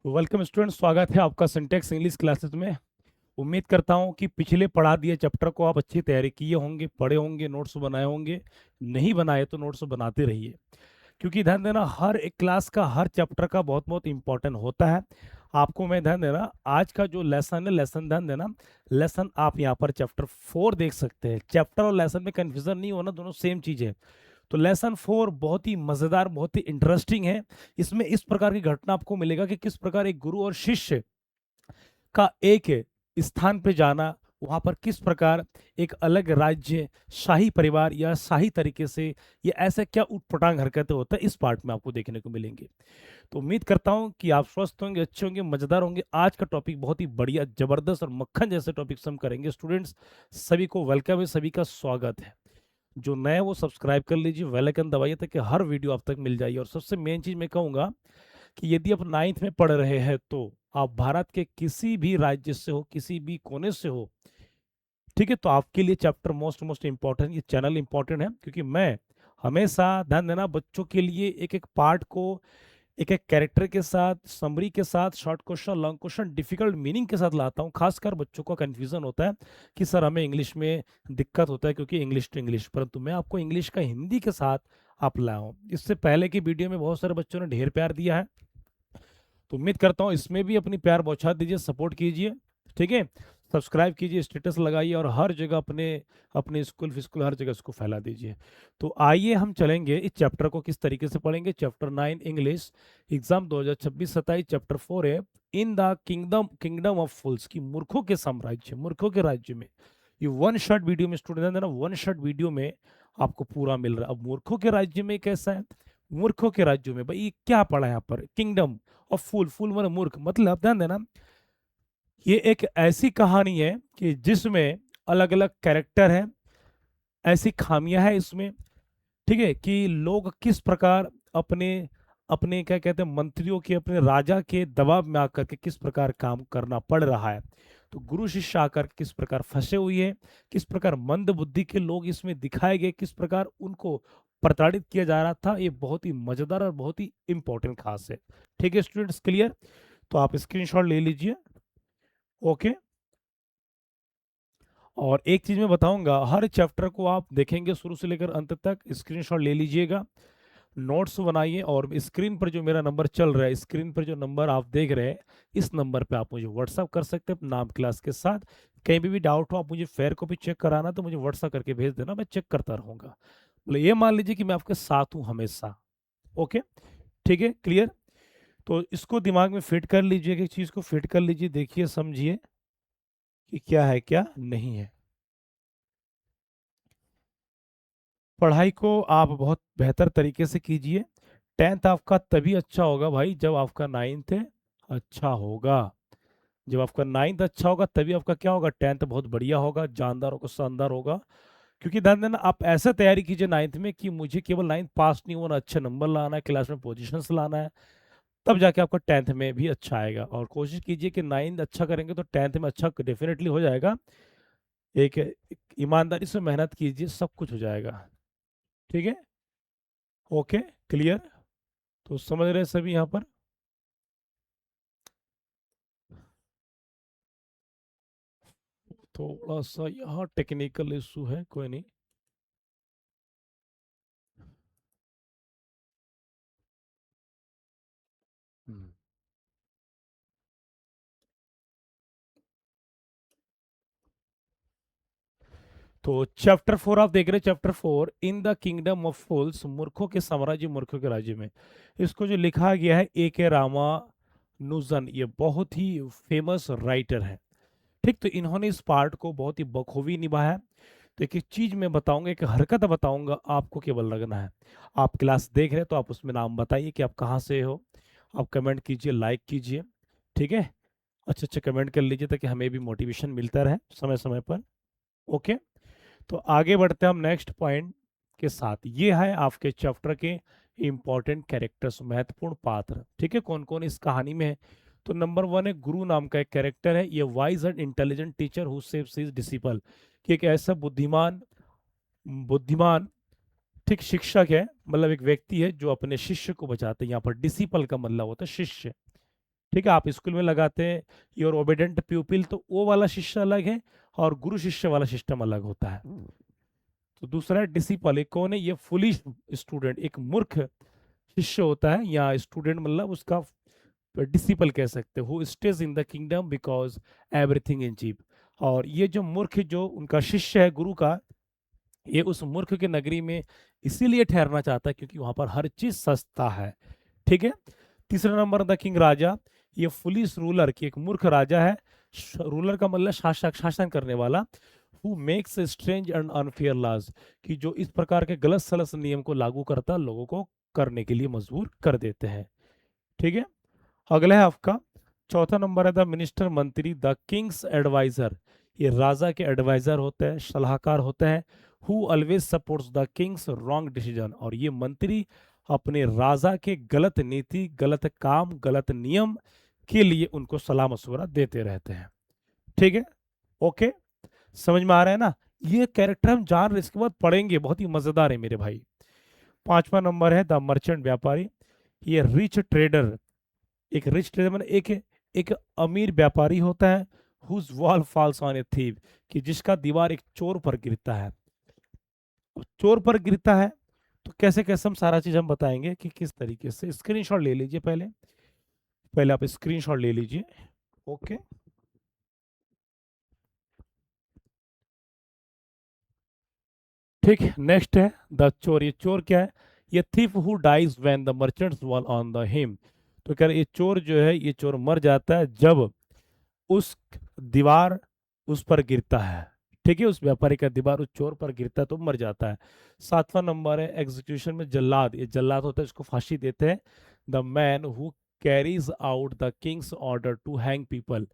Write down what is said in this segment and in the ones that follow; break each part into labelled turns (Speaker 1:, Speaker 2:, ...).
Speaker 1: Welcome student, स्वागत है आपका सिंटेक्स इंग्लिश क्लासेस में। उम्मीद करता हूं कि पिछले पढ़ा दिए चैप्टर को आप अच्छी तैयारी किए होंगे, पढ़े होंगे, नोट्स बनाए होंगे। नहीं बनाए तो नोट्स बनाते रहिए, क्योंकि ध्यान देना हर एक क्लास का हर चैप्टर का बहुत बहुत इंपॉर्टेंट होता है। आपको मैं ध्यान देना, आज का जो लेसन है, लेसन ध्यान देना। लेसन आप यहाँ पर चैप्टर 4 देख सकते हैं। चैप्टर और लेसन में कंफ्यूजन नहीं होना, दोनों सेम चीज है। तो लेसन 4 बहुत ही मजेदार, बहुत ही इंटरेस्टिंग है। इसमें इस प्रकार की घटना आपको मिलेगा कि किस प्रकार एक गुरु और शिष्य का एक स्थान पे जाना, वहां पर किस प्रकार एक अलग राज्य, शाही परिवार या शाही तरीके से ये ऐसे क्या उटपटांग हरकतें होता है, इस पार्ट में आपको देखने को मिलेंगे। तो उम्मीद करता हूं कि आप स्वस्थ होंगे, अच्छे होंगे, मजेदार होंगे। आज का टॉपिक बहुत ही बढ़िया, जबरदस्त और मक्खन जैसे टॉपिक हम करेंगे। स्टूडेंट्स सभी को वेलकम है, सभी का स्वागत है। जो नए हैं वो सब्सक्राइब कर लीजिए, बेल आइकन दबाइए ताकि हर वीडियो आप तक मिल जाए। और सबसे मेन चीज मैं कहूंगा कि यदि आप 9th में पढ़ रहे हैं तो आप भारत के किसी भी राज्य से हो, किसी भी कोने से हो, ठीक है, तो आपके लिए चैप्टर मोस्ट मोस्ट इंपॉर्टेंट, ये चैनल इंपॉर्टेंट है। क्योंकि मैं हमेशा ध्यान देना बच्चों के लिए एक एक पार्ट को एक एक कैरेक्टर के साथ, समरी के साथ, short question, long question, difficult meaning के साथ लाता हूँ। खासकर बच्चों को कंफ्यूजन होता है कि सर हमें इंग्लिश में दिक्कत होता है क्योंकि इंग्लिश टू इंग्लिश, परंतु मैं आपको इंग्लिश का हिंदी के साथ आप लाया हूँ। इससे पहले की वीडियो में बहुत सारे बच्चों ने ढेर प्यार दिया है, तो उम्मीद करता हूँ इसमें भी अपनी प्यार बौछार दीजिए, सपोर्ट कीजिए, ठीक है। सब्सक्राइब कीजिए, स्टेटस लगाइए और हर जगह अपने अपने स्कूल फिस्कूल हर जगह इसको फैला दीजिए। तो आइए हम चलेंगे इस चैप्टर को किस तरीके से पढ़ेंगे। चैप्टर 9 इंग्लिश एग्जाम 2026-27, चैप्टर 4 है in the kingdom kingdom of fools, की मूर्खों के साम्राज्य, मूर्खों के राज्य में। ये वन शॉट वीडियो में स्टूडेंट है ना, वन शॉट वीडियो में आपको पूरा मिल रहा है। अब मूर्खों के राज्य में कैसा है, मूर्खों के राज्यों में भाई ये क्या पढ़ा है यहाँ पर, किंगडम और फूल, फूल मतलब मूर्ख, मतलब ध्यान देना ये एक ऐसी कहानी है कि जिसमें अलग अलग कैरेक्टर हैं, ऐसी खामियां हैं इसमें, ठीक है, कि लोग किस प्रकार अपने अपने क्या कहते हैं मंत्रियों के, अपने राजा के दबाव में आकर के किस प्रकार काम करना पड़ रहा है। तो गुरु शिष्य आकर किस प्रकार फंसे हुए हैं, किस प्रकार मंद बुद्धि के लोग इसमें दिखाए गए, किस प्रकार उनको प्रताड़ित किया जा रहा था। ये बहुत ही मजेदार और बहुत ही इंपॉर्टेंट खास है। ठीक है स्टूडेंट्स, क्लियर? तो आप स्क्रीनशॉट ले लीजिए। ओके। और एक चीज मैं बताऊंगा, हर चैप्टर को आप देखेंगे शुरू से लेकर अंत तक, स्क्रीनशॉट ले लीजिएगा, नोट्स बनाइए। और स्क्रीन पर जो मेरा नंबर चल रहा है, स्क्रीन पर जो नंबर आप देख रहे हैं, इस नंबर पे आप मुझे व्हाट्सअप कर सकते हैं नाम क्लास के साथ। कहीं भी डाउट हो, आप मुझे फेयर कॉपी चेक कराना तो मुझे व्हाट्सअप करके भेज देना, मैं चेक करता रहूंगा। मतलब ये मान लीजिए कि मैं आपके साथ हूँ हमेशा। ओके, ठीक है, क्लियर? तो इसको दिमाग में फिट कर लीजिए, एक चीज को फिट कर लीजिए, देखिए समझिए कि क्या है क्या नहीं है। पढ़ाई को आप बहुत बेहतर तरीके से कीजिए। 10th आपका तभी अच्छा होगा भाई जब आपका 9th अच्छा होगा। जब आपका 9th अच्छा होगा तभी आपका क्या होगा, 10th बहुत बढ़िया होगा, जानदार होगा, शानदार होगा। क्योंकि ध्यान देना, आप ऐसा तैयारी कीजिए 9th में कि मुझे केवल 9th पास नहीं होना, अच्छे नंबर लाना है, क्लास में पोजीशंस लाना है, तब जाके आपका 10th में भी अच्छा आएगा। और कोशिश कीजिए कि 9th अच्छा करेंगे तो 10th में अच्छा डेफिनेटली हो जाएगा। एक ईमानदारी से मेहनत कीजिए, सब कुछ हो जाएगा। ठीक है, ओके, क्लियर? तो समझ रहे हैं सभी यहाँ पर? थोड़ा सा यहाँ टेक्निकल इशू है, कोई नहीं। हम्म। तो चैप्टर 4 आप देख रहे हैं, chapter 4 in the kingdom of fools, मूर्खों के साम्राज्य, मूर्खों के राज्य में। इसको जो लिखा गया है ए के रामानुजन, ये बहुत ही फेमस राइटर है। ठीक, तो इन्होंने इस पार्ट को बहुत ही बखूबी निभाया है। तो एक एक चीज मैं बताऊंगा, एक हरकत बताऊंगा, आपको केवल लगना है। आप क्लास देख रहे हैं तो आप उसमें नाम बताइए कि आप कहाँ से हो, आप कमेंट कीजिए, लाइक कीजिए, ठीक है, अच्छे अच्छे कमेंट कर लीजिए ताकि हमें भी मोटिवेशन मिलता रहे समय समय पर। ओके, तो आगे बढ़ते हैं हम नेक्स्ट पॉइंट के साथ। ये है आपके चैप्टर के इंपॉर्टेंट कैरेक्टर्स, महत्वपूर्ण पात्र, ठीक है, कौन कौन इस कहानी में है। तो नंबर 1 है गुरु नाम का एक कैरेक्टर है, ये wise and intelligent teacher who saves his disciple, कि एक ऐसा बुद्धिमान बुद्धिमान ठीक शिक्षक है, मतलब एक व्यक्ति है जो अपने शिष्य को बचाते हैं। यहाँ पर डिसिपल का मतलब होता है शिष्य, ठीक है, आप स्कूल में लगाते हैं योर ओबेडेंट प्यूपिल, तो वो वाला शिष्य अलग है और गुरु शिष्य वाला सिस्टम अलग होता है। तो दूसरा है डिसिपल, एक कौन है, ये फुलिश स्टूडेंट, एक मूर्ख शिष्य होता है, या स्टूडेंट मतलब उसका डिसिपल कह सकते हो, stays in the kingdom because everything in cheap. और ये जो मूर्ख, जो उनका शिष्य है गुरु का, ये उस मूर्ख के नगरी में इसीलिए ठहरना चाहता है क्योंकि वहां पर हर चीज सस्ता है। ठीक है। तीसरा नंबर द किंग, राजा। ये पुलिस रूलर की एक मूर्ख राजा है। रूलर का मतलब शासक, शासन करने वाला। Who makes strange and unfair laws, कि जो इस प्रकार के गलत सलत नियम को लागू करता है, लोगों को करने के लिए मजबूर कर देते हैं। ठीक है। अगला है आपका चौथा नंबर है द मिनिस्टर, मंत्री, द किंग्स एडवाइजर। ये राजा के एडवाइजर होते हैं, सलाहकार होते हैं। Who always supports the Kings wrong decision, और ये मंत्री अपने राजा के गलत नीति, गलत काम, गलत नियम के लिए उनको सलाह मशवरा देते रहते हैं। ठीक है। ओके, समझ में आ रहा है ना। ये कैरेक्टर हम जान रहे, इसके बाद पढ़ेंगे, बहुत ही मजेदार है मेरे भाई। पांचवा नंबर है द मर्चेंट, व्यापारी। ये रिच ट्रेडर, एक रिच ट्रेडर मतलब एक अमीर व्यापारी होता है। Whose wall falls on a thief, कि जिसका दीवार एक चोर पर गिरता है। चोर पर गिरता है तो कैसे कैसे, हम सारा चीज हम बताएंगे कि किस तरीके से। स्क्रीनशॉट ले लीजिए पहले, पहले आप स्क्रीनशॉट ले लीजिए। ओके। ठीक, नेक्स्ट है द चोर। ये चोर क्या है, ये thief who dies when the merchant's wall on the him. तो कह रहे ये चोर जो है, ये चोर मर जाता है जब उस दीवार उस पर गिरता है। ठीक है, उस व्यापारी का दीवार उस चोर पर गिरता है तो मर जाता है। सातवां नंबर है एग्जीक्यूशन में जल्लाद। ये जल्लाद होता है, इसको फांसी देते हैं। The man who carries out the king's order to hang people.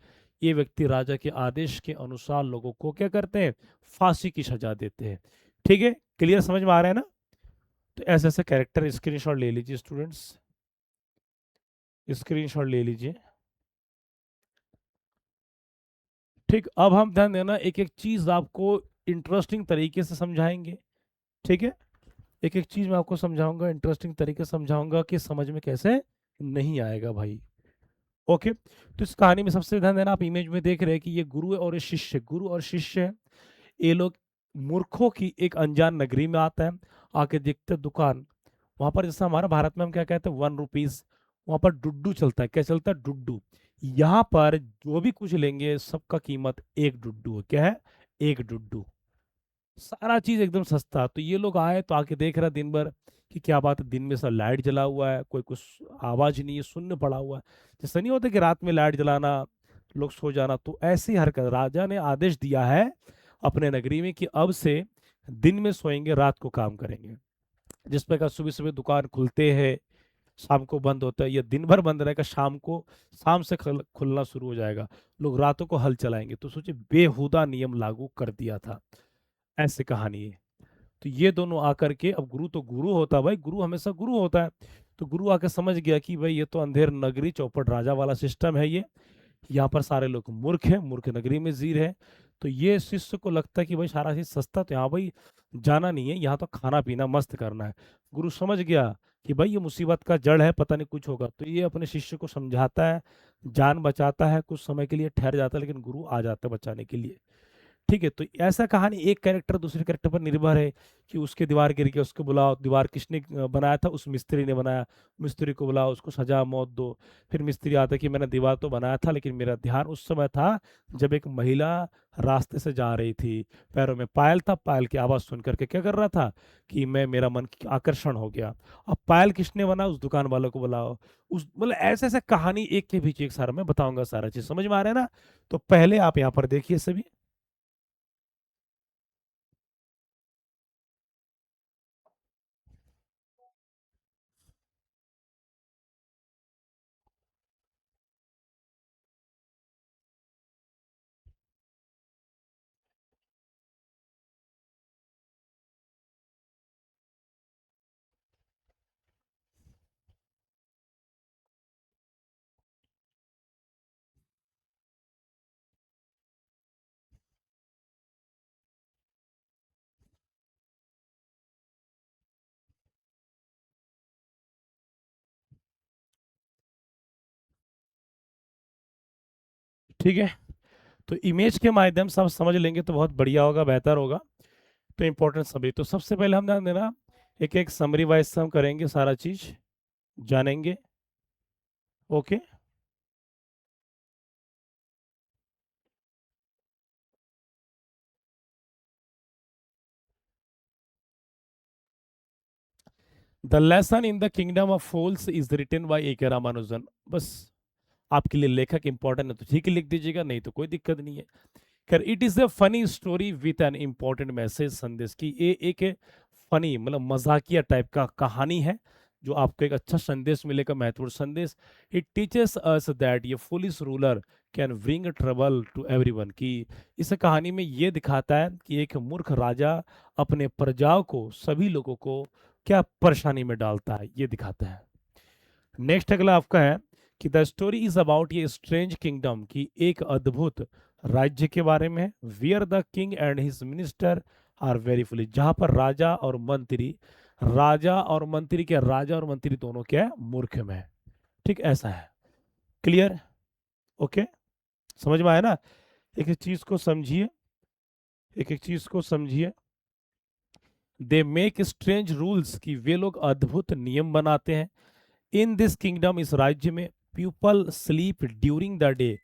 Speaker 1: ये व्यक्ति राजा के आदेश के अनुसार लोगों को क्या करते हैं, फांसी की सजा देते हैं। ठीक है, क्लियर, समझ में आ रहा है ना। तो ऐसे ऐसे कैरेक्टर स्क्रीनशॉट ले लीजिए स्टूडेंट्स, स्क्रीनशॉट ले लीजिए। ठीक, अब हम ध्यान देना, एक एक चीज आपको इंटरेस्टिंग तरीके से समझाएंगे। ठीक है, एक एक चीज मैं आपको समझाऊंगा, इंटरेस्टिंग तरीके से समझाऊंगा कि समझ में कैसे नहीं आएगा भाई। ओके, तो इस कहानी में सबसे ध्यान देना, आप इमेज में देख रहे हैं कि ये गुरु है और ये शिष्य, गुरु और शिष्य है। ये लोग मूर्खों की एक अनजान नगरी में आता है, आके देखते हैं दुकान। वहां पर जैसा हमारा भारत में हम क्या कहते हैं, 1 रुपीज, वहां पर डुड्डू चलता है। क्या चलता है, डुड्डू। यहाँ पर जो भी कुछ लेंगे सबका कीमत 1 डुड्डू है। क्या है, 1 डुड्डू। सारा चीज एकदम सस्ता। तो ये लोग आए तो आके देख रहा दिन भर कि क्या बात है, दिन में सब लाइट जला हुआ है, कोई कुछ आवाज नहीं है, शून्य पड़ा हुआ है। जैसा नहीं होता कि रात में लाइट जलाना, लोग सो जाना, तो ऐसी हरकत राजा ने आदेश दिया है अपने नगरी में कि अब से दिन में सोएंगे, रात को काम करेंगे। जिस प्रकार सुबह सुबह दुकान खुलते हैं, शाम को बंद होता है, या दिन भर बंद रहेगा, शाम को, शाम से खुलना शुरू हो जाएगा। लोग रातों को हल चलाएंगे। तो सोचिए, बेहुदा नियम लागू कर दिया था। ऐसे कहानी है। तो ये दोनों आकर के, अब गुरु तो गुरु होता है भाई, गुरु हमेशा गुरु होता है। तो गुरु आके समझ गया कि भाई ये तो अंधेर नगरी चौपट राजा वाला सिस्टम है ये, यहाँ पर सारे लोग मूर्ख हैं, मूर्ख नगरी में जीर है। तो ये शिष्य को लगता है कि भाई सारा चीज सस्ता, तो यहाँ भाई जाना नहीं है, यहाँ तो खाना पीना मस्त करना है। गुरु समझ गया कि भाई ये मुसीबत का जड़ है, पता नहीं कुछ होगा, तो ये अपने शिष्य को समझाता है, जान बचाता है, कुछ समय के लिए ठहर जाता है, लेकिन गुरु आ जाता है बचाने के लिए। ठीक है, तो ऐसा कहानी एक कैरेक्टर दूसरे कैरेक्टर पर निर्भर है कि उसके दीवार गिर गया, उसको बुलाओ, दीवार किसने बनाया था, उस मिस्त्री ने बनाया, मिस्त्री को बुलाओ, उसको सजा मौत दो। फिर मिस्त्री आता है कि मैंने दीवार तो बनाया था, लेकिन मेरा ध्यान उस समय था जब एक महिला रास्ते से जा रही थी, पैरों में पायल था, पायल की आवाज सुन करके क्या कर रहा था कि मैं, मेरा मन आकर्षण हो गया। अब पायल किसने बना, उस दुकान वालों को बुलाओ। उस मतलब ऐसे ऐसे कहानी एक के पीछे एक सारा मैं बताऊंगा, सारा चीज समझ में आ रहा है ना। तो पहले आप यहाँ पर देखिए सभी। ठीक है, तो इमेज के माध्यम से आप समझ लेंगे तो बहुत बढ़िया होगा, बेहतर होगा। तो इंपॉर्टेंट समरी, तो सबसे पहले हम ध्यान देना, एक एक समरी वाइज से हम करेंगे, सारा चीज जानेंगे। Okay, the lesson in the kingdom of fools is written by A K Ramanujan. बस आपके लिए लेखक इंपॉर्टेंट है तो ठीक है लिख दीजिएगा, नहीं तो कोई दिक्कत नहीं है। खैर, it is a funny story with an important message, संदेश की ये एक फनी मतलब मजाकिया टाइप का कहानी है, जो आपको एक अच्छा संदेश मिलेगा, महत्वपूर्ण संदेश। इट टीचेस अस दैट ये foolish ruler can bring trouble to everyone, कि इस कहानी में ये दिखाता है कि एक मूर्ख राजा अपने प्रजाओं को, सभी लोगों को क्या परेशानी में डालता है, ये दिखाता है। नेक्स्ट अगला आपका है कि द स्टोरी इज अबाउट ये स्ट्रेंज किंगडम, की एक अद्भुत राज्य के बारे में, where the king and his minister are very foolish, जहां पर राजा और मंत्री दोनों क्या है, मूर्ख में है। ठीक, ऐसा है। क्लियर? ओके, समझ में आया ना? एक एक चीज को समझिए, एक एक चीज को समझिए। दे मेक स्ट्रेंज रूल्स, कि वे लोग अद्भुत नियम बनाते हैं। इन दिस किंगडम, इस राज्य में, people sleep during the day,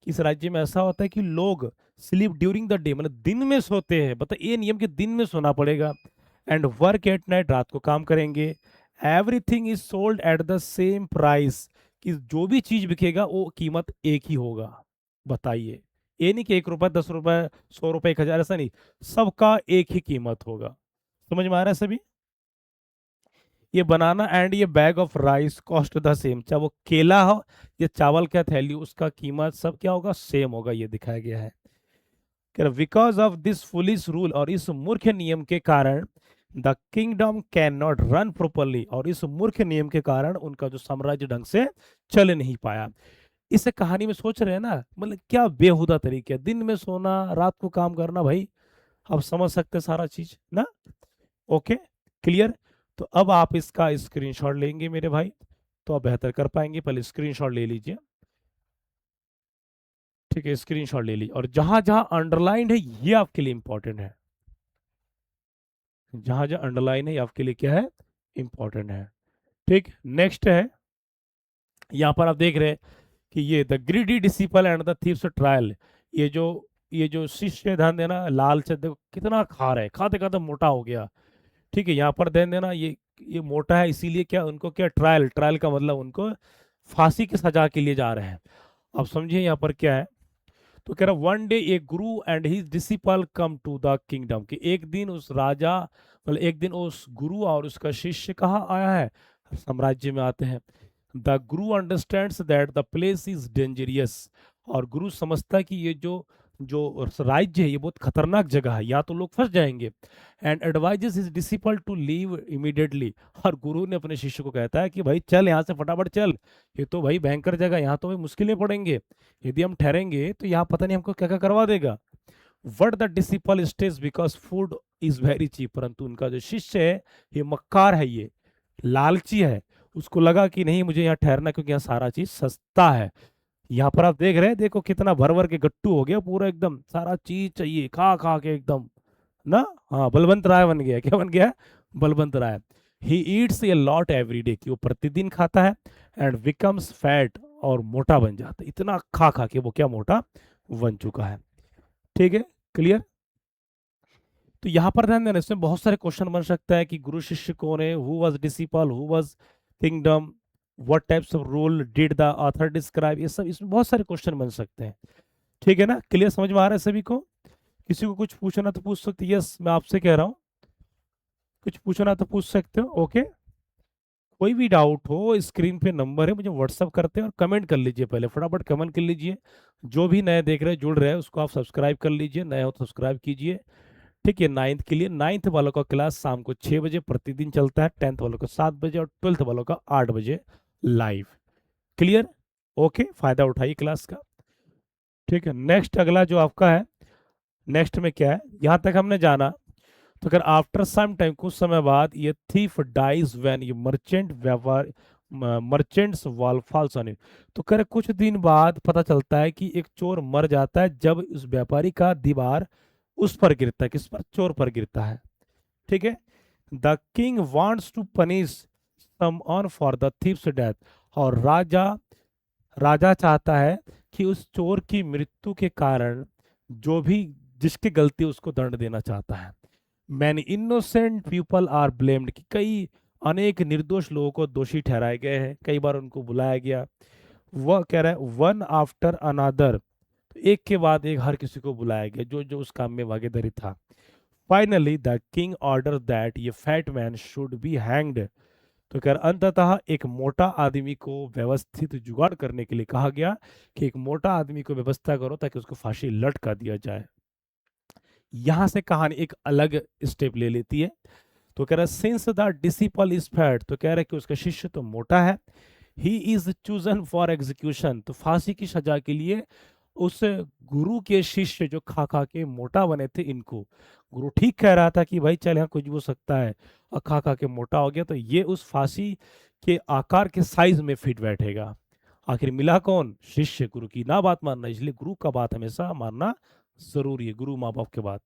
Speaker 1: इस राज्य में ऐसा होता है कि लोग स्लीप ड्यूरिंग द डे मतलब दिन में सोते हैं, मतलब ये नियम के दिन में सोना पड़ेगा। एंड वर्क एट नाइट, रात को काम करेंगे। Everything is sold at the same price, कि जो भी चीज बिकेगा वो कीमत एक ही होगा। बताइए, ये नहीं कि 1 रुपए 10 रुपए 100 रुपए 1,000, ऐसा नहीं, सबका एक ही कीमत होगा। समझ में आ रहा है सभी? ये बनाना एंड ये bag of rice cost the same, चाहे वो केला हो या चावल का थैली, उसका कीमत सब क्या होगा, सेम होगा, ये दिखाया गया है। Because of this foolish rule, और इस मूर्ख नियम के कारण, the kingdom can not run properly, और इस मूर्ख नियम के कारण उनका जो साम्राज्य ढंग से चल नहीं पाया। इस कहानी में सोच रहे हैं ना, मतलब क्या बेहुदा तरीके, दिन में सोना, रात को काम करना, भाई आप समझ सकते हैं सारा चीज ना। Okay, clear? तो अब आप इसका स्क्रीनशॉट लेंगे मेरे भाई, तो आप बेहतर कर पाएंगे। पहले स्क्रीनशॉट ले लीजिए, ठीक है, स्क्रीनशॉट ले लीजिए, और जहां जहां अंडरलाइन है ये आपके लिए इंपॉर्टेंट है, जहां जहां अंडरलाइन है ये आपके लिए क्या है, इंपॉर्टेंट है। ठीक, नेक्स्ट है, यहां पर आप देख रहे हैं कि ये the greedy disciple and the thieves trial, ये जो ये जो शिष्य, ध्यान देना, लालच, देखो कितना खा रहे, खाते खाते मोटा हो गया। ठीक है, यहाँ पर ध्यान देना, ये मोटा है, इसीलिए क्या उनको क्या, ट्रायल, ट्रायल का मतलब उनको फांसी की सजा के लिए जा रहे हैं। अब समझिए यहाँ पर क्या है, तो कह रहा one day a guru and his disciple come to the kingdom, कि एक दिन उस राजा, मतलब एक दिन उस गुरु और उसका शिष्य कहाँ आया है, साम्राज्य में आते हैं। The Guru understands that the place is dangerous, और गुरु समझता है कि ये जो जो राज्य है ये बहुत खतरनाक जगह है, या तो लोग फंस जाएंगे। And advises his disciple to leave immediately, और गुरु ने अपने शिष्य को कहता है कि भाई चल यहाँ से फटाफट चल, ये तो भाई भयंकर जगह, यहाँ तो भाई मुश्किलें पड़ेंगे, यदि हम ठहरेंगे तो यहाँ पता नहीं हमको क्या क्या करवा देगा। What the disciple stays because food is very cheap, परंतु उनका जो शिष्य है ये मक्कार है, ये लालची है, उसको लगा कि नहीं मुझे यहाँ ठहरना, क्योंकि यहाँ सारा चीज सस्ता है। यहाँ पर आप देख रहे हैं, देखो कितना भर भर के गट्टू हो गया पूरा, एकदम सारा चीज चाहिए, खा खा के एकदम ना। हाँ, बलवंत राय बन गया, क्या बन गया, Balwant Rai. He eats a lot every day, कि वो प्रतिदिन खाता है। एंड बिकम्स फैट, और मोटा बन जाता है, इतना खा खा के वो क्या, मोटा बन चुका है। ठीक है, क्लियर? तो यहाँ पर ध्यान देना, इसमें बहुत सारे क्वेश्चन बन सकता है कि गुरु शिष्य कौन है, who was disciple, who was kingdom, what types of role did the author describe, ये सब इसमें बहुत सारे क्वेश्चन बन सकते हैं। ठीक है ना, क्लियर, समझ में आ रहा है सभी को? किसी को कुछ पूछना तो पूछ सकते, यस मैं आपसे कह रहा हूँ, कुछ पूछना तो पूछ सकते हो। ओके, कोई भी डाउट हो, स्क्रीन पे नंबर है, मुझे व्हाट्सअप करते हैं, और कमेंट कर लीजिए, पहले फटाफट कमेंट कर लीजिए। जो भी नए देख रहे हैं, जुड़ रहे हैं, उसको आप सब्सक्राइब कर लीजिए, नए हो तो सब्सक्राइब कीजिए। ठीक है, नाइन्थ के लिए, नाइन्थ वालों का क्लास शाम को 6 बजे प्रतिदिन चलता है, 10th वालों का 7 बजे, और 12th वालों का 8 बजे लाइव। क्लियर? ओके, फायदा उठाइए क्लास का। ठीक है, नेक्स्ट अगला जो आपका है, नेक्स्ट में क्या है, यहां तक हमने जाना। तो अगर आफ्टर सम टाइम, कुछ समय बाद, ये थीफ डाइज व्हेन, ये मर्चेंट व्यापार मर्चेंट्स वाल फॉल्स ऑन इट। तो कह रहे कुछ दिन बाद पता चलता है कि एक चोर मर जाता है जब उस व्यापारी का दीवार उस पर गिरता है, किस पर, चोर पर गिरता है। ठीक है। The king wants to punish someone for the thief's death. और राजा राजा चाहता है कि उस चोर की मृत्यु के कारण जो भी, जिसकी गलती, उसको दंड देना चाहता है। Many innocent people are blamed, कि कई अनेक निर्दोष लोगों को दोषी ठहराए गए हैं, कई बार उनको बुलाया गया। वह कह रहा है वन आफ्टर अनदर, एक के बाद एक हर किसी को बुलाया गया जो जो उस काम में भागीदारी था। Finally the king order that ये fat man should be hanged. तो कह रहा अंततः एक मोटा आदमी को व्यवस्थित जुगाड़ करने के लिए कहा गया कि एक मोटा आदमी को व्यवस्था करो ताकि उसको फांसी लटका दिया जाए। यहां से कहानी एक अलग स्टेप ले लेती है। तो कह रहा है since the disciple is fat, तो कह रहा है कि उसका शिष्य तो मोटा है। He is chosen for execution, तो फांसी की सजा के लिए उस गुरु के शिष्य जो खा खा के मोटा बने थे, इनको गुरु ठीक कह रहा था कि भाई चल यहाँ कुछ भी हो सकता है, और खा खा के मोटा हो गया तो ये उस फांसी के आकार के साइज में फिट बैठेगा। आखिर मिला कौन? शिष्य। गुरु की ना बात मानना, इसलिए गुरु का बात हमेशा मानना जरूरी है, गुरु माँ बाप के बात।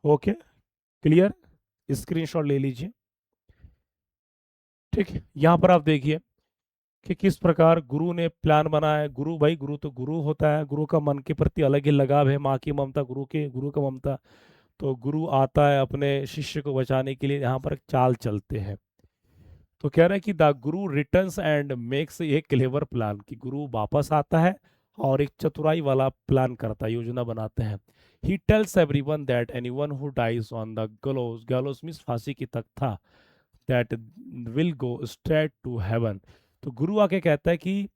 Speaker 1: Okay, clear? स्क्रीनशॉट ले लीजिए। ठीक है, यहाँ पर आप देखिए कि किस प्रकार गुरु ने प्लान बनाया है। गुरु, भाई गुरु तो गुरु होता है, गुरु का मन के प्रति अलग ही लगाव है, माँ की ममता, गुरु का ममता। तो गुरु आता है अपने शिष्य को बचाने के लिए, यहाँ पर एक चाल चलते हैं। तो कह रहा है कि the Guru returns and makes a clever plan, कि गुरु वापस आता है और एक चतुराई वाला प्लान करता है, योजना बनाते हैं। He tells everyone that anyone who dies on the gallows, gallows means फांसी की तख्ता, that will go straight to heaven. तो गुरु आके कहता है कि,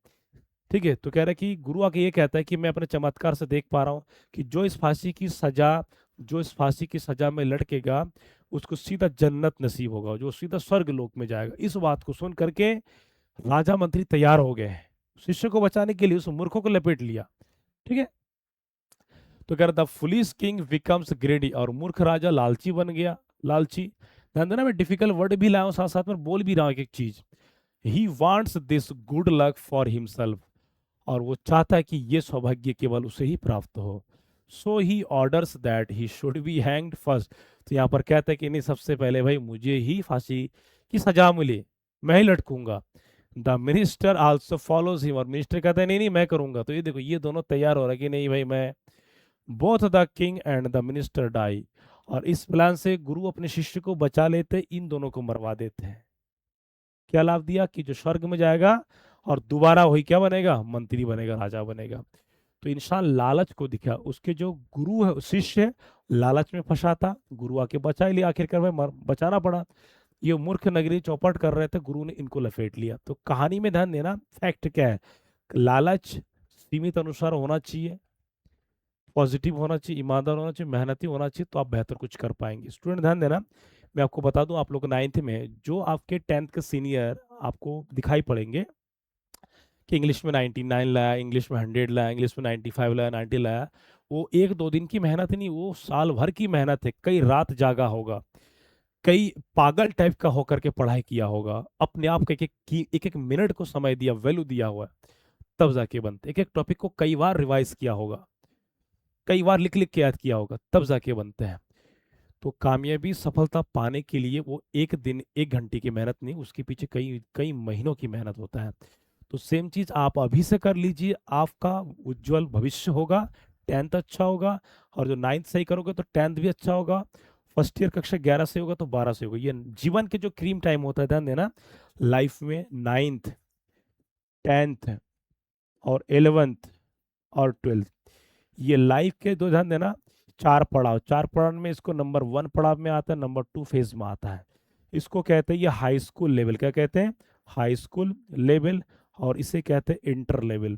Speaker 1: ठीक है, तो कह रहा है कि गुरु आके ये कहता है कि मैं अपने चमत्कार से देख पा रहा हूँ कि जो इस फांसी की सजा में लटकेगा उसको सीधा जन्नत नसीब होगा, जो सीधा स्वर्ग लोक में जाएगा। इस बात को सुन करके राजा मंत्री तैयार हो गए हैं, शिष्य को बचाने के लिए उस मूर्खों को लपेट लिया। ठीक है। तो कह रहा द फुलिश किंग बिकम्स ग्रेडी, और मूर्ख राजा लालची बन गया। लालची, ध्यान देना मैं डिफिकल्ट वर्ड भी लाया हूँ, साथ साथ में बोल भी रहा हूँ एक एक चीज। He wants this good luck for himself, और वो चाहता है कि ये सौभाग्य केवल उसे ही प्राप्त हो। So he orders that he should be hanged first. तो यहाँ पर कहता है कि नहीं, सबसे पहले भाई मुझे ही फांसी की सजा मिले, मैं ही लटकूंगा। The minister also follows him, और मिनिस्टर कहता है नहीं नहीं मैं करूंगा। तो ये देखो, ये दोनों तैयार हो रहा है कि नहीं भाई मैं। Both the king and the minister die, और इस प्लान से गुरु अपने शिष्य को बचा लेते, इन दोनों को मरवा देते हैं। क्या लाभ दिया? कि जो स्वर्ग में जाएगा और दोबारा वही क्या बनेगा? मंत्री बनेगा, राजा बनेगा। तो इंसान लालच को दिखा, उसके जो गुरु है, शिष्य है, लालच में फंसा था, गुरु आके बचा ही लिया, आखिरकार में बचाना पड़ा। ये मूर्ख नगरी चौपट कर रहे थे, गुरु ने इनको लपेट लिया। तो कहानी में ध्यान देना, फैक्ट क्या है? लालच सीमित अनुसार होना चाहिए, पॉजिटिव होना चाहिए, ईमानदार होना चाहिए, मेहनती होना चाहिए, तो आप बेहतर कुछ कर पाएंगे। स्टूडेंट ध्यान देना, मैं आपको बता दूं, आप लोग 9th में जो आपके 10th के सीनियर आपको दिखाई पड़ेंगे कि इंग्लिश में 99 लाया, इंग्लिश में 100 लाया, इंग्लिश में 95 लाया, 90 लाया, वो एक दो दिन की मेहनत नहीं, वो साल भर की मेहनत है। कई रात जागा होगा, कई पागल टाइप का होकर के पढ़ाई किया होगा, अपने आप को एक एक मिनट को समय दिया, वैल्यू दिया हुआ है, तब जाके बनते। एक एक टॉपिक को कई बार रिवाइज किया होगा, कई बार लिख लिख के याद किया होगा, तब जाके बनते हैं। तो कामयाबी सफलता पाने के लिए वो एक दिन एक घंटे की मेहनत नहीं, उसके पीछे कई कई महीनों की मेहनत होता है। तो सेम चीज आप अभी से कर लीजिए, आपका उज्जवल भविष्य होगा। 10th अच्छा होगा, और जो 9th सही करोगे तो 10th भी अच्छा होगा। फर्स्ट ईयर कक्षा 11 से होगा तो 12 से होगा। ये जीवन के जो क्रीम टाइम होता है, ध्यान देना, लाइफ में 9th, 10th और 11th और 12th, ये लाइफ के दो, ध्यान देना, चार पड़ाव। चार पड़ाव में इसको नंबर 1 पड़ाव में आता है, नंबर 2 फेज में आता है। इसको कहते हैं ये हाई स्कूल लेवल। क्या कहते हैं? हाई स्कूल लेवल, और इसे कहते हैं इंटर लेवल।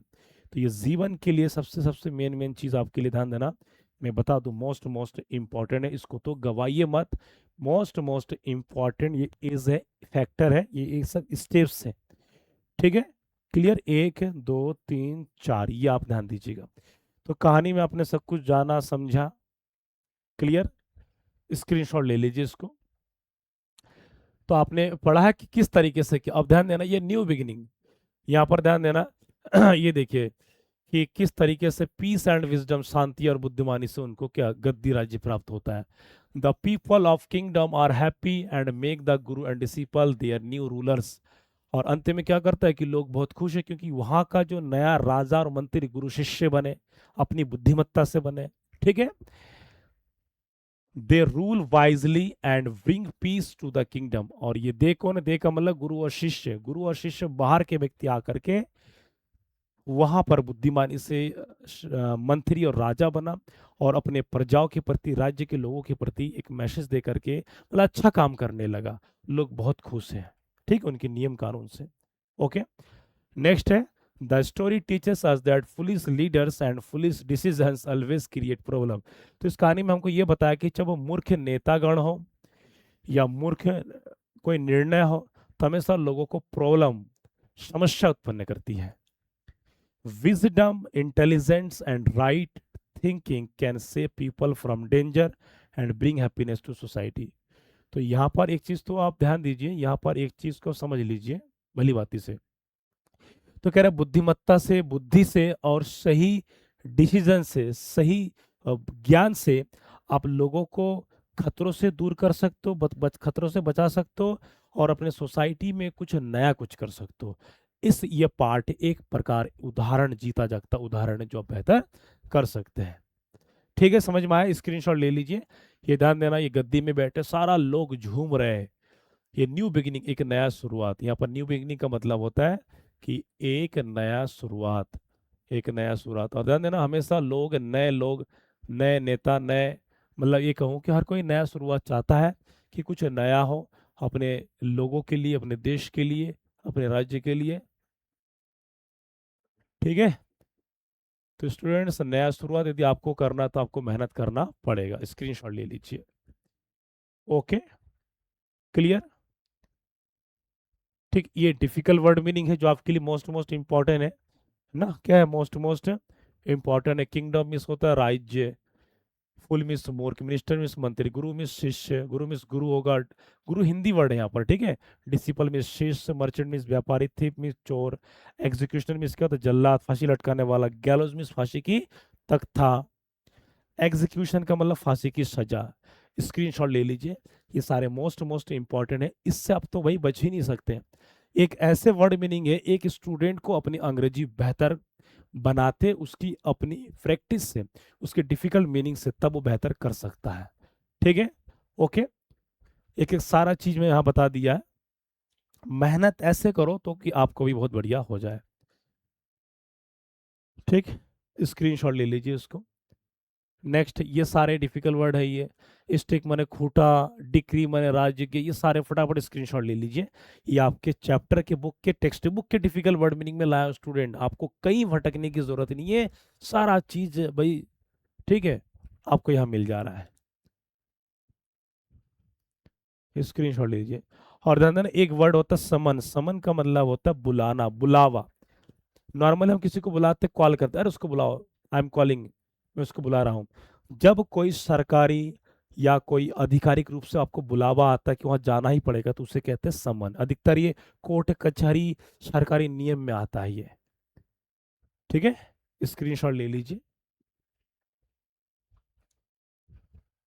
Speaker 1: तो ये जीवन के लिए सबसे सबसे मेन मेन चीज आपके लिए ध्यान देना, मैं बता दूं, मोस्ट मोस्ट इंपॉर्टेंट है, इसको तो गवाइए मत। मोस्ट मोस्ट इंपॉर्टेंट ये इज है, फैक्टर है, ये सब स्टेप्स है। ठीक है, क्लियर? 1 2 3 4, ये आप ध्यान दीजिएगा। तो कहानी में आपने सब कुछ जाना समझा, क्लियर? स्क्रीनशॉट ले लीजिए इसको। तो आपने पढ़ा है कि किस तरीके से किया। अब ध्यान देना, ये न्यू बिगिनिंग, यहाँ पर ध्यान देना ये देखिए कि किस तरीके से पीस एंड विजडम, शांति और बुद्धिमानी से उनको क्या गद्दी राज्य प्राप्त होता है। The people of kingdom are happy and make the guru and disciple their new rulers. और अंत में क्या करता है कि लोग बहुत खुश है क्योंकि वहां का जो नया राजा और मंत्री गुरु शिष्य बने, अपनी बुद्धिमत्ता से बने। ठीक है, they rule wisely and bring peace to the kingdom. और ये दे कौन है? दे का मतलब गुरु और शिष्य। गुरु और शिष्य बाहर के व्यक्ति आकर के वहां पर बुद्धिमानी से मंत्री और राजा बना और अपने प्रजाओं के प्रति, राज्य के लोगों के प्रति एक मैसेज दे करके मतलब अच्छा काम करने लगा। लोग बहुत खुश हैं, ठीक, उनके नियम कानून से। ओके, नेक्स्ट है, the story teachers us that foolish leaders and foolish decisions always create problem. तो इस कहानी में हमको ये बताया कि जब मूर्ख नेतागण हो या मूर्ख कोई निर्णय हो तो हमेशा लोगों को प्रॉब्लम, समस्या उत्पन्न करती है। Wisdom, intelligence, and right thinking can save people from danger and bring happiness to society. तो यहाँ पर एक चीज तो आप ध्यान दीजिए, यहाँ पर एक चीज को समझ लीजिए भली बाती से। तो कह रहा है बुद्धिमत्ता से, बुद्धि से और सही डिसीजन से, सही ज्ञान से आप लोगों को खतरों से दूर कर सकते हो, खतरों से बचा सकते हो और अपने सोसाइटी में कुछ नया कुछ कर सकते हो। इस ये पार्ट एक प्रकार उदाहरण, जीता जागता उदाहरण है जो आप बेहतर कर सकते हैं। ठीक है, समझ में आया? स्क्रीनशॉट ले लीजिए। ये ध्यान देना, ये गद्दी में बैठे सारा लोग झूम रहे हैं। ये न्यू बिगिनिंग, एक नया शुरुआत। यहाँ पर न्यू बिगिनिंग का मतलब होता है कि एक नया शुरुआत, एक नया शुरुआत। और ध्यान देना, हमेशा लोग, नए नेता, नए, मतलब ये कहूँ कि हर कोई नया शुरुआत चाहता है कि कुछ नया हो अपने लोगों के लिए, अपने देश के लिए, अपने राज्य के लिए। ठीक है, तो स्टूडेंट्स, नया शुरुआत यदि आपको करना तो आपको मेहनत करना पड़ेगा। स्क्रीनशॉट ले लीजिए। Okay, clear? ठीक, ये डिफिकल्ट वर्ड मीनिंग है जो आपके लिए मोस्ट इंपॉर्टेंट है ना। क्या है मोस्ट इंपॉर्टेंट है? किंगडम मीन्स होता है राज्य, फुल मीन्स मूर्ख, मिनिस्टर मीन्स मंत्री, गुरु मीन्स शिष्य, गुरु मीन्स गुरु होगा, गुरु हिंदी वर्ड है यहाँ पर। ठीक है, डिसिपल मीन्स शिष्य, मर्चेंट मीन्स व्यापारी, थीप मीन्स चोर, एग्जीक्यूशनर मीन्स क्या होता है? जल्लाद, फांसी लटकाने वाला, गैलोज मीन्स फांसी की तख्ता, एग्जीक्यूशन का मतलब फांसी की सजा। स्क्रीनशॉट ले लीजिए, ये सारे मोस्ट इंपॉर्टेंट है, इससे आप तो भाई बच ही नहीं सकते। एक ऐसे वर्ड मीनिंग है, एक स्टूडेंट को अपनी अंग्रेजी बेहतर बनाते उसकी अपनी प्रैक्टिस से, उसके डिफिकल्ट मीनिंग से, तब वो बेहतर कर सकता है। ठीक है, ओके, एक एक सारा चीज में यहाँ बता दिया है। मेहनत ऐसे करो तो कि आपको भी बहुत बढ़िया हो जाए। ठीक, स्क्रीनशॉट ले लीजिए उसको। नेक्स्ट, ये सारे डिफिकल्ट वर्ड है, ये स्टिक माने खूटा, डिक्री माने राज्य के, ये सारे फटाफट स्क्रीनशॉट ले लीजिए। ये आपके चैप्टर के बुक के, टेक्स्ट बुक के डिफिकल्ट वर्ड मीनिंग में लाया स्टूडेंट, आपको कहीं भटकने की जरूरत नहीं है, सारा चीज भाई ठीक है आपको यहाँ मिल जा रहा है। स्क्रीनशॉट लीजिए। और ध्यान देना, एक वर्ड होता है समन। समन का मतलब होता है बुलाना, बुलावा। नॉर्मली हम किसी को बुलाते, कॉल करते हैं, अरे उसको बुलाओ, आई एम कॉलिंग, मैं उसको बुला रहा हूँ। जब कोई सरकारी या कोई आधिकारिक रूप से आपको बुलावा आता है कि वहां जाना ही पड़ेगा, तो उसे कहते हैं समन। अधिकतर ये कोर्ट कचहरी सरकारी नियम में आता है ये। ठीक है, स्क्रीनशॉट ले लीजिए।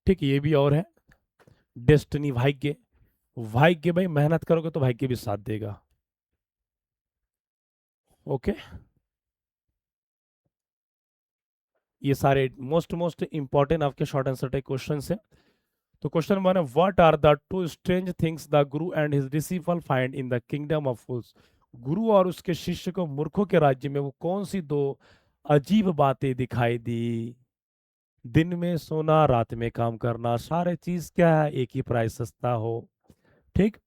Speaker 1: ठीक, ये भी और है, डेस्टिनी, भाग्य। भाग्य भाई, मेहनत करोगे तो भाग्य भी साथ देगा। ओके, ये सारे मोस्ट इंपॉर्टेंट आपके शॉर्ट आंसर टाइप क्वेश्चन है। तो क्वेश्चन नंबर है, what are the two strange things the guru and his disciple find in the kingdom of fools. गुरु और उसके शिष्य को मूर्खों के राज्य में वो कौन सी दो अजीब बातें दिखाई दी? दिन में सोना, रात में काम करना, सारे चीज क्या है? एक ही प्राइस सस्ता हो। ठीक,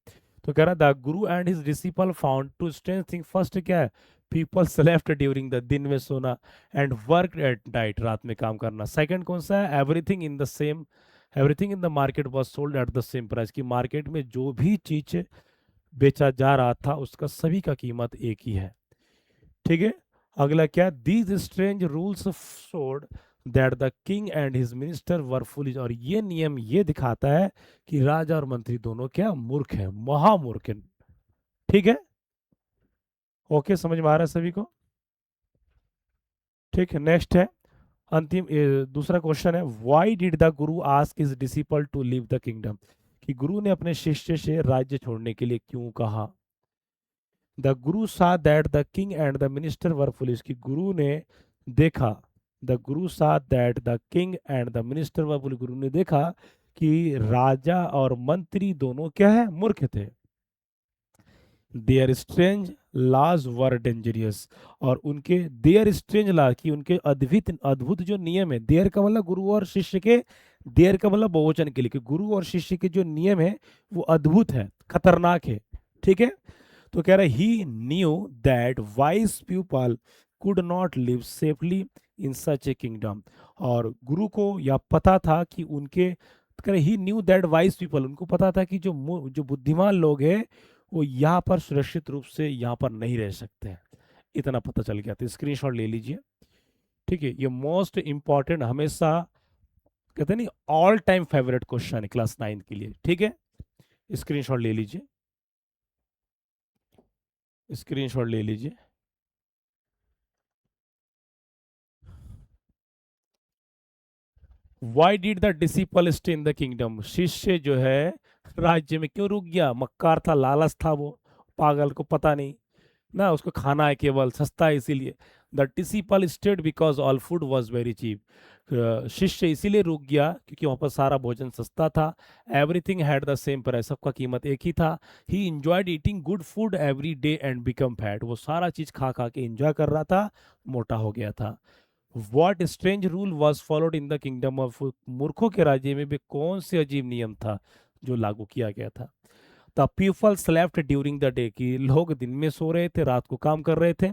Speaker 1: तो कह रहा the guru and his disciple found two strange thing. First क्या है? पीपल स्लेफ्ट ड्यूरिंग द, दिन में सोना, एंड वर्क एट नाइट, रात में काम करना। सेकंड कौन सा है? Everything in the same, everything in the market was sold at the same price, की मार्केट में जो भी चीज बेचा जा रहा था उसका सभी का कीमत एक ही है। ठीक है, अगला क्या? These strange rules showed that the king and his minister were foolish, और ये नियम ये दिखाता है कि राजा और मंत्री दोनों क्या मूर्ख हैं, महामूर्ख हैं। ठीक है, ओके, समझ में आ रहा है सभी को? ठीक है, नेक्स्ट है अंतिम दूसरा क्वेश्चन है, why did the guru ask his disciple to leave the kingdom, कि गुरु ने अपने शिष्य से राज्य छोड़ने के लिए क्यों कहा? द गुरु सा that the king and the minister were foolish, कि गुरु ने देखा, द गुरु सा that the king and the minister were foolish, गुरु ने देखा कि राजा और मंत्री दोनों क्या है, मूर्ख थे। Their strange laws were dangerous, और उनके देयर स्ट्रेंज लॉ, की उनके अद्भुत अद्भुत जो नियम है, देयर का मतलब गुरु और शिष्य के, देयर का मतलब बहुवचन के लिए, कि गुरु और शिष्य के जो नियम है वो अद्भुत है, खतरनाक है। ठीक है, तो कह रहा है he knew that wise people could not live safely in such a kingdom, और गुरु को यह पता था कि उनके, कह रहे ही न्यू दैट वाइज पीपल, उनको पता था कि जो बुद्धिमान लोग हैं वो यहाँ पर सुरक्षित रूप से यहाँ पर नहीं रह सकते हैं, इतना पता चल गया था। स्क्रीनशॉट ले लीजिए। ठीक है, ये मोस्ट इंपॉर्टेंट, हमेशा कहते हैं नहीं, ऑल टाइम फेवरेट क्वेश्चन है क्लास 9 के लिए। ठीक है, स्क्रीनशॉट ले लीजिए, स्क्रीनशॉट ले लीजिए। Y did the disciple stay in the kingdom, शिष्य जो है राज्य में क्यों रुक गया? मक्कार था, लालच था वो, पागल को पता नहीं ना, उसको खाना है केवल, सस्ता है इसीलिए। The disciple stayed because all food was very cheap, शिष्य इसीलिए रुक गया क्योंकि वहाँ पर सारा भोजन सस्ता था। Everything had the same price, सबका कीमत एक ही था। ही enjoyed eating good food every day and become fat, वो सारा चीज खा खा के इंजॉय कर रहा था, मोटा हो गया था। What strange rule was followed in the kingdom of, मूर्खों के राज्य में भी कौन से अजीब नियम था जो लागू किया गया था? The people slept during the day, की लोग दिन में सो रहे थे, रात को काम कर रहे थे।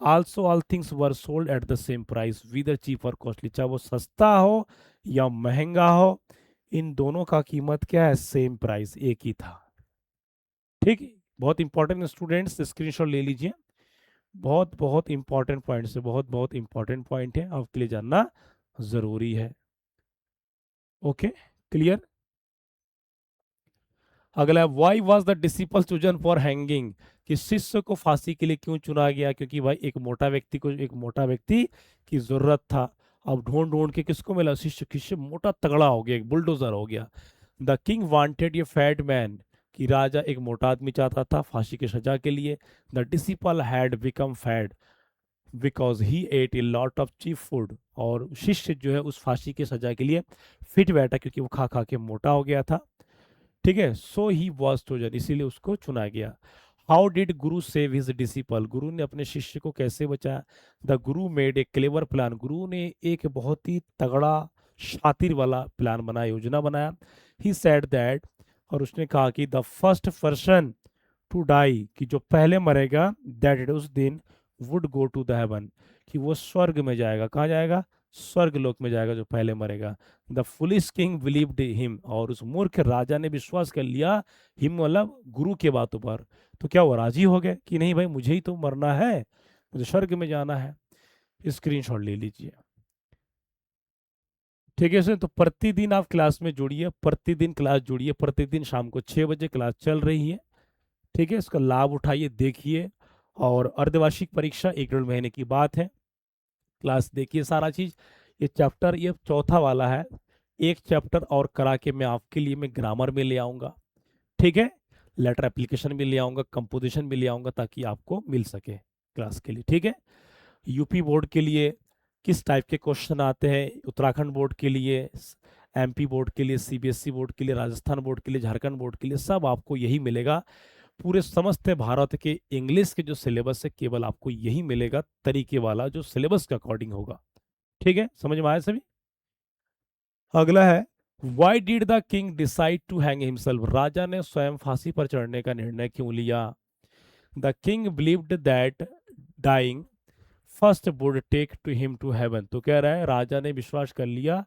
Speaker 1: Also all things were sold at the same price whether cheap or costly, चाहे वो सस्ता हो या महंगा हो, इन दोनों का कीमत क्या है, सेम प्राइस, एक ही था। ठीक है, बहुत इंपॉर्टेंट स्टूडेंट्स, स्क्रीनशॉट ले लीजिए। बहुत बहुत इंपॉर्टेंट पॉइंट है, बहुत बहुत इंपॉर्टेंट पॉइंट है, आपके लिए जानना जरूरी है। Okay, clear? अगला, why was the disciple chosen for hanging, कि शिष्य को फांसी के लिए क्यों चुना गया? क्योंकि भाई एक मोटा व्यक्ति की जरूरत था। अब ढूंढ ढूंढ के किसको मिला? शिष्य, शिष्य मोटा तगड़ा हो गया, एक बुलडोजर हो गया। The king wanted A fat man, कि राजा एक मोटा आदमी चाहता था फांसी की सजा के लिए। The disciple had become fat because he ate a lot of cheap food, और शिष्य जो है उस फांसी की सजा के लिए फिट बैठा क्योंकि वो खा खा के मोटा हो गया था। ठीक है, सो ही वॉज चोजन, इसीलिए उसको चुना गया। How did Guru save his disciple, गुरु ने अपने शिष्य को कैसे बचाया? The Guru made a clever plan, गुरु ने एक बहुत ही तगड़ा शातिर वाला प्लान बनाया, योजना बनाया। ही सेड दैट, और उसने कहा कि the first person to die, कि जो पहले मरेगा, दैट इट उस दिन would go to the heaven, कि वो स्वर्ग में जाएगा। कहाँ जाएगा? स्वर्ग लोक में जाएगा जो पहले मरेगा। The foolish king believed him, और उस मूर्ख राजा ने विश्वास कर लिया, हिम मतलब गुरु के बातों पर। तो क्या वो राजी हो गए कि नहीं भाई मुझे ही तो मरना है, मुझे स्वर्ग में जाना है? स्क्रीनशॉट ले लीजिए। ठीक है सर, तो प्रतिदिन आप क्लास में जुड़िए, प्रतिदिन क्लास जुड़िए, प्रतिदिन शाम को 6 बजे क्लास चल रही है। ठीक है, इसका लाभ उठाइए, देखिए। और अर्धवार्षिक परीक्षा 1 डेढ़ महीने की बात है, क्लास देखिए सारा चीज। ये चैप्टर, ये चौथा वाला है, एक चैप्टर और करा के मैं आपके लिए मैं ग्रामर में ले आऊंगा। ठीक है, लेटर एप्लीकेशन भी ले आऊंगा, कंपोजिशन भी ले आऊंगा, ताकि आपको मिल सके क्लास के लिए। ठीक है, यूपी बोर्ड के लिए किस टाइप के क्वेश्चन आते हैं, उत्तराखंड बोर्ड के लिए, एमपी बोर्ड के लिए, सीबीएसई बोर्ड के लिए, राजस्थान बोर्ड के लिए, झारखंड बोर्ड के लिए, सब आपको यही मिलेगा। पूरे समस्त भारत के इंग्लिश के जो सिलेबस है, केवल आपको यही मिलेगा, तरीके वाला जो सिलेबस के अकॉर्डिंग होगा। ठीक है, समझ में आया सभी? अगला है, why did the king decide to hang himself, राजा ने स्वयं फांसी पर चढ़ने का निर्णय क्यों लिया? The king believed that dying first would take to him to heaven, तो कह रहा है राजा ने विश्वास कर लिया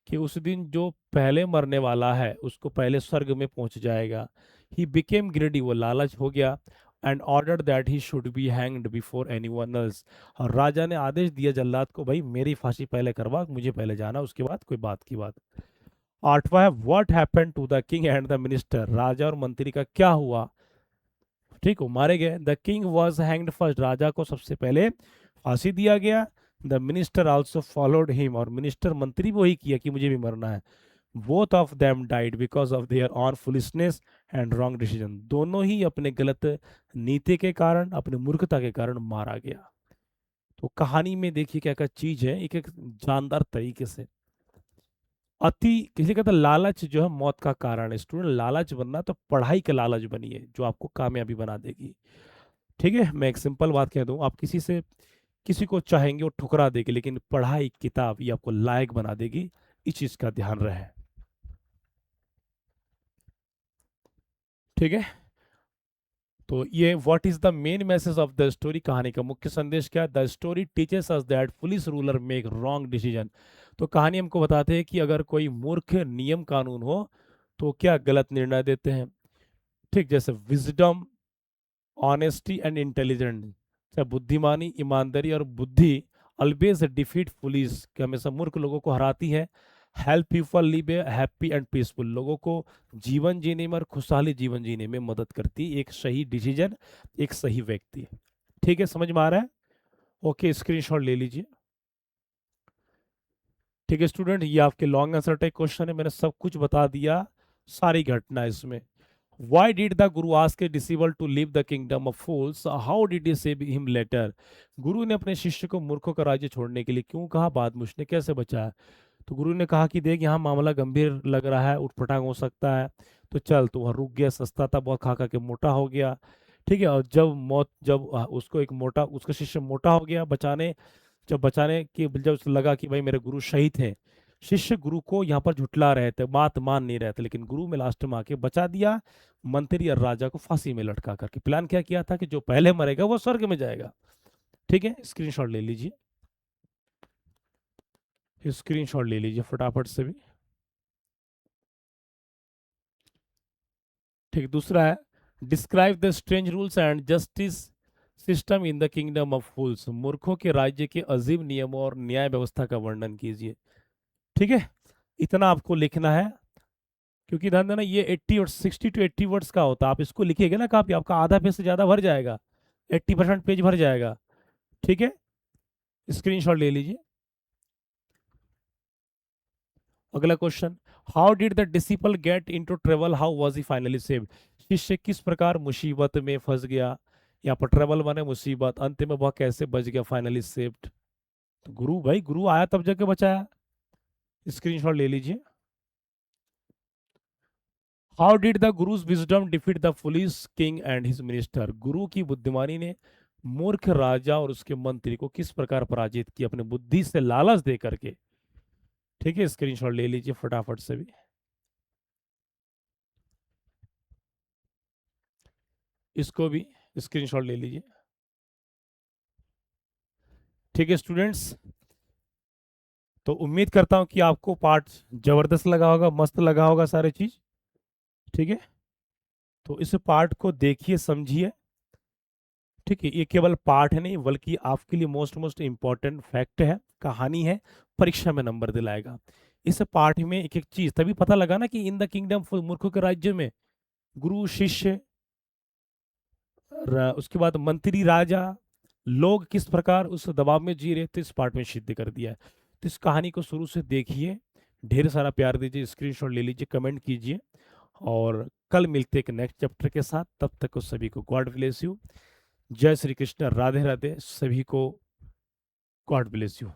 Speaker 1: कि उस दिन जो पहले मरने वाला है उसको पहले स्वर्ग में पहुंच जाएगा। ही बिकेम ग्रेडी, वो लालच हो गया। And order that he should be hanged before anyone else. और राजा ने आदेश दिया जल्लाद को, भाई मेरी फांसी पहले करवा, मुझे पहले जाना, उसके बाद कोई बात की बात। आठवां है what happened to the king and the minister. राजा और मंत्री का क्या हुआ? ठीक, वो मारे गए। The king was hanged first, राजा को सबसे पहले फांसी दिया गया। The minister also followed him, और मिनिस्टर मंत्री वही किया कि मुझे भी मरना है। Both of them died because of their own foolishness and wrong decision. दोनों ही अपने गलत नीति के कारण, अपनी मूर्खता के कारण मारा गया। तो कहानी में देखिए क्या क्या चीज है, एक एक जानदार तरीके से। अति, किसी कहता है लालच जो है मौत का कारण है। स्टूडेंट, लालच बनना तो पढ़ाई का लालच बनिए जो आपको कामयाबी बना देगी। ठीक है, मैं एक सिंपल बात कह दूं, आप किसी को चाहेंगे वो ठुकरा देगी, लेकिन पढ़ाई किताब ये आपको लायक बना देगी। इस चीज का ध्यान रहे। ठीक है, तो ये what is the main message of the story, कहानी का मुख्य संदेश क्या है? The story teaches us that police ruler make wrong decision. तो कहानी हमको बताते हैं कि अगर कोई मूर्ख नियम कानून हो तो क्या गलत निर्णय देते हैं। ठीक, जैसे विजडम, ऑनेस्टी एंड इंटेलिजेंट, चाहे बुद्धिमानी, ईमानदारी और बुद्धि ऑलवेज डिफीट पुलिस, कि हमेशा मूर्ख लोगों को हराती है। Help people live A happy and peaceful, लोगों को जीवन जीने में और खुशहाली जीवन जीने में मदद करती है एक सही डिसीजन, एक सही व्यक्ति। ठीक है, समझ में आ रहा है? ओके, स्क्रीनशॉट ले लीजिए। ठीक है स्टूडेंट, ये आपके लॉन्ग आंसर टाइप क्वेश्चन है, मैंने सब कुछ बता दिया, सारी घटना इसमें। Why did the Guru ask a disciple to leave the kingdom of fools? How did he save him later? गुरु ने अपने शिष्य को मूर्खों का राज्य छोड़ने के लिए क्यों कहा, बाद में उसने कैसे बचाया? तो गुरु ने कहा कि देख यहाँ मामला गंभीर लग रहा है, उठपटांग हो सकता है, तो चल तू वहाँ रुक गया, सस्ता था बहुत, खा खा के मोटा हो गया। ठीक है, और जब उसको एक मोटा, उसका शिष्य मोटा हो गया, बचाने की जब उसको लगा कि भाई मेरे गुरु शहीद थे, शिष्य गुरु को यहाँ पर झुटला रहे थे, बात मान नहीं रहे थे, लेकिन गुरु में लास्ट में आके बचा दिया। मंत्री और राजा को फांसी में लटका करके प्लान क्या किया था कि जो पहले मरेगा वो स्वर्ग में जाएगा। ठीक है, स्क्रीनशॉट ले लीजिए, स्क्रीनशॉट ले लीजिए फटाफट से भी। ठीक, दूसरा है describe the strange rules and justice system in the kingdom of fools. मूर्खों के राज्य के अजीब नियमों और न्याय व्यवस्था का वर्णन कीजिए। ठीक है, इतना आपको लिखना है, क्योंकि ध्यान देना ये 80 और 60 to 80 वर्ड्स का होता है। आप इसको लिखिएगा ना काफी, आपका आधा पेज से ज्यादा भर जाएगा, 80% पेज भर जाएगा। ठीक है, स्क्रीनशॉट ले लीजिए। अगला question, how did the disciple get into travel, how was he finally saved. शिष्य किस प्रकार मुसीबत में फंस गया, यहाँ पर ट्रेवल माने मुसीबत, अंत में वह कैसे बच गया, फाइनली सेव्ड। तो गुरु, भाई गुरु आया तब जाके बचाया। स्क्रीनशॉट ले लीजिए। How did the guru's wisdom defeat the foolish king and his minister. गुरु की बुद्धिमानी ने मूर्ख राजा और उसके मंत्री को किस प्रकार पराजित किया, अपने बुद्धि से लालच दे करके। ठीक है, स्क्रीनशॉट ले लीजिए फटाफट से भी। इसको भी स्क्रीनशॉट ले लीजिए। ठीक है स्टूडेंट्स, तो उम्मीद करता हूं कि आपको पाठ जबरदस्त लगा होगा, मस्त लगा होगा सारे चीज। ठीक है, तो इस पाठ को देखिए, समझिए। ठीक है, ये केवल पाठ है नहीं, बल्कि आपके लिए मोस्ट मोस्ट इंपॉर्टेंट फैक्ट है, कहानी है, परीक्षा में नंबर दिलाएगा। इस पाठ में एक एक चीज तभी पता लगा ना कि इन द किंगडम मूर्खों के राज्य में गुरु शिष्य, उसके बाद मंत्री राजा, लोग किस प्रकार उस दबाव में जी रहे थे, इस पार्ट में सिद्ध कर दिया है। तो इस कहानी को शुरू से देखिए, ढेर सारा प्यार दीजिए, स्क्रीनशॉट ले लीजिए, कमेंट कीजिए, और कल मिलते एक नेक्स्ट चैप्टर के साथ। तब तक को सभी को गॉड ब्लेस यू। जय श्री कृष्ण, राधे राधे, सभी को गॉड ब्लेस यू।